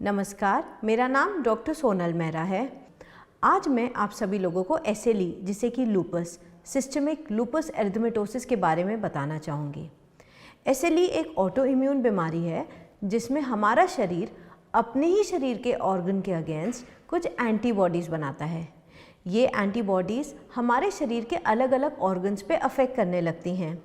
नमस्कार, मेरा नाम डॉक्टर सोनल मेहरा है। आज मैं आप सभी लोगों को SLE जिसे कि लूपस, सिस्टमिक लूपस एरिथमेटोसिस के बारे में बताना चाहूँगी। SLE एक ऑटो इम्यून बीमारी है जिसमें हमारा शरीर अपने ही शरीर के ऑर्गन के अगेंस्ट कुछ एंटीबॉडीज़ बनाता है। ये एंटीबॉडीज़ हमारे शरीर के अलग अलग ऑर्गन्स पे अफेक्ट करने लगती हैं,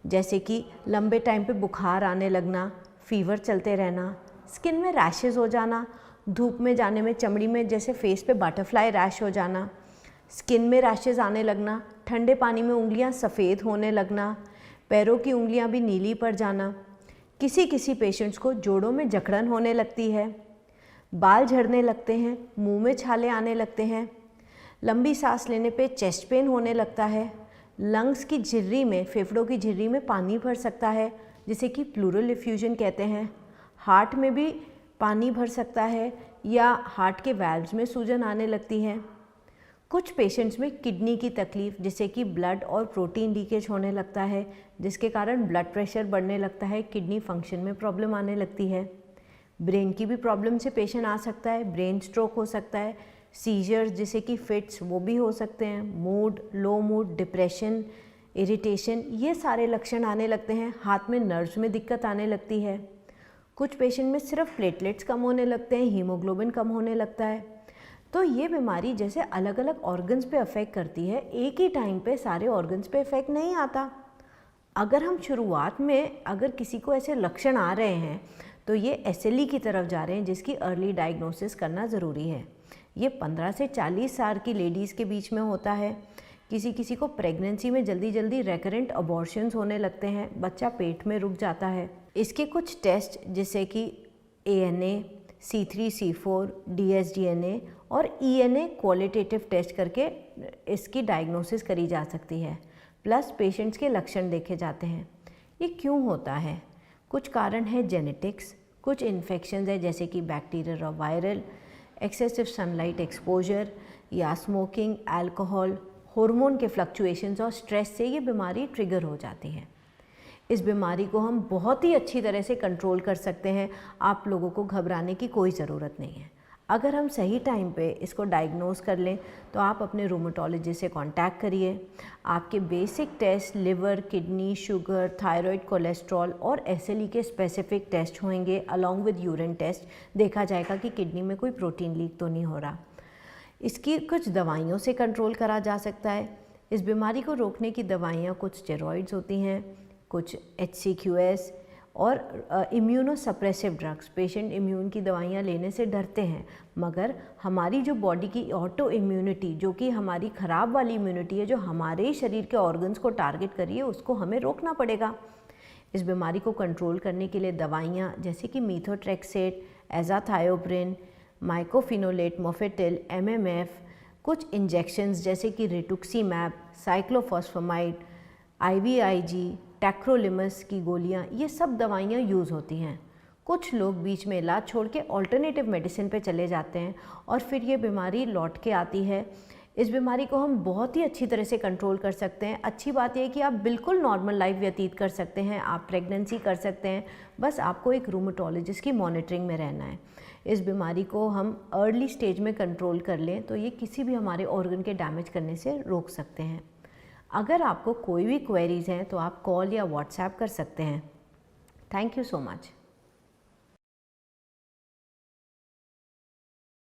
जैसे कि लंबे टाइम पे बुखार आने लगना, फीवर चलते रहना, स्किन में रैशेस हो जाना, धूप में जाने में चमड़ी में जैसे फेस पे बटरफ्लाई रैश हो जाना, स्किन में रैशेस आने लगना, ठंडे पानी में उंगलियां सफ़ेद होने लगना, पैरों की उंगलियां भी नीली पड़ जाना। किसी किसी पेशेंट्स को जोड़ों में जकड़न होने लगती है, बाल झड़ने लगते हैं, मुंह में छाले आने लगते हैं, लंबी सांस लेने पे चेस्ट पेन होने लगता है, लंग्स की झिर्री में, फेफड़ों की झिर्री में पानी भर सकता है जिसे कि प्लूरल इफ्यूजन कहते हैं। हार्ट में भी पानी भर सकता है या हार्ट के वाल्व्स में सूजन आने लगती है। कुछ पेशेंट्स में किडनी की तकलीफ़ जिसे कि ब्लड और प्रोटीन लीकेज होने लगता है, जिसके कारण ब्लड प्रेशर बढ़ने लगता है, किडनी फंक्शन में प्रॉब्लम आने लगती है। ब्रेन की भी प्रॉब्लम से पेशेंट आ सकता है, ब्रेन स्ट्रोक हो सकता है, सीजर्स जिसे कि फिट्स वो भी हो सकते हैं, मूड, लो मूड, डिप्रेशन, इरिटेशन, ये सारे लक्षण आने लगते हैं। हाथ में नर्व्स में दिक्कत आने लगती है। कुछ पेशेंट में सिर्फ प्लेटलेट्स कम होने लगते हैं, हीमोग्लोबिन कम होने लगता है। तो ये बीमारी जैसे अलग अलग ऑर्गन्स पे अफेक्ट करती है, एक ही टाइम पे सारे ऑर्गन्स पे इफेक्ट नहीं आता। अगर हम शुरुआत में अगर किसी को ऐसे लक्षण आ रहे हैं तो ये SLE की तरफ जा रहे हैं, जिसकी अर्ली डायग्नोसिस करना ज़रूरी है। ये 15 से 40 साल की लेडीज़ के बीच में होता है। किसी किसी को प्रेगनेंसी में जल्दी जल्दी रेकरेंट अबॉर्शंस होने लगते हैं, बच्चा पेट में रुक जाता है। इसके कुछ टेस्ट जैसे कि ANA, C3C4, dsDNA और ENA क्वालिटेटिव टेस्ट करके इसकी डायग्नोसिस करी जा सकती है। प्लस पेशेंट्स के लक्षण देखे जाते हैं। ये क्यों होता है? कुछ कारण है जेनेटिक्स, कुछ इन्फेक्शंस है जैसे कि बैक्टीरियल और वायरल, एक्सेसिव सनलाइट एक्सपोजर या स्मोकिंग, अल्कोहल, हार्मोन के फ्लक्चुएशंस और स्ट्रेस से ये बीमारी ट्रिगर हो जाती है। इस बीमारी को हम बहुत ही अच्छी तरह से कंट्रोल कर सकते हैं। आप लोगों को घबराने की कोई ज़रूरत नहीं है। अगर हम सही टाइम पे इसको डायग्नोज कर लें तो आप अपने रूमेटोलॉजिस्ट से कांटेक्ट करिए। आपके basic test liver, kidney, sugar, thyroid, cholesterol और SLE के स्पेसिफिक टेस्ट होंगे अलॉन्ग विद यूरिन टेस्ट। देखा जाएगा कि किडनी में कोई प्रोटीन लीक तो नहीं हो रहा। इसकी कुछ दवाइयों से कंट्रोल करा जा सकता है। इस बीमारी को रोकने की दवाइयाँ कुछ स्टेरॉइड्स होती हैं, कुछ HCQS और इम्यूनोसप्रेसिव ड्रग्स। पेशेंट इम्यून की दवाइयाँ लेने से डरते हैं, मगर हमारी जो बॉडी की ऑटो इम्यूनिटी, जो कि हमारी ख़राब वाली इम्यूनिटी है, जो हमारे ही शरीर के ऑर्गन्स को टारगेट करी है, उसको हमें रोकना पड़ेगा। इस बीमारी को कंट्रोल करने के लिए दवाइयाँ जैसे कि मीथोट्रेक्सेट, एज़ाथायोप्रिन, माइकोफिनोलेट, मोफेटिल, MMF, कुछ इंजेक्शंस जैसे कि रिटुक्सीमैब, साइक्लोफॉस्फेमाइड, IVIG, टैक्रोलिमस की गोलियां, ये सब दवाइयां यूज़ होती हैं। कुछ लोग बीच में इलाज छोड़ के ऑल्टरनेटिव मेडिसिन पे चले जाते हैं और फिर ये बीमारी लौट के आती है। इस बीमारी को हम बहुत ही अच्छी तरह से कंट्रोल कर सकते हैं। अच्छी बात यह है कि आप बिल्कुल नॉर्मल लाइफ व्यतीत कर सकते हैं, आप प्रेगनेंसी कर सकते हैं, बस आपको एक रूमेटोलॉजिस्ट की मॉनिटरिंग में रहना है। इस बीमारी को हम अर्ली स्टेज में कंट्रोल कर लें तो ये किसी भी हमारे ऑर्गन के डैमेज करने से रोक सकते हैं। अगर आपको कोई भी क्वेरीज़ हैं तो आप कॉल या व्हाट्सएप कर सकते हैं। Thank you so much.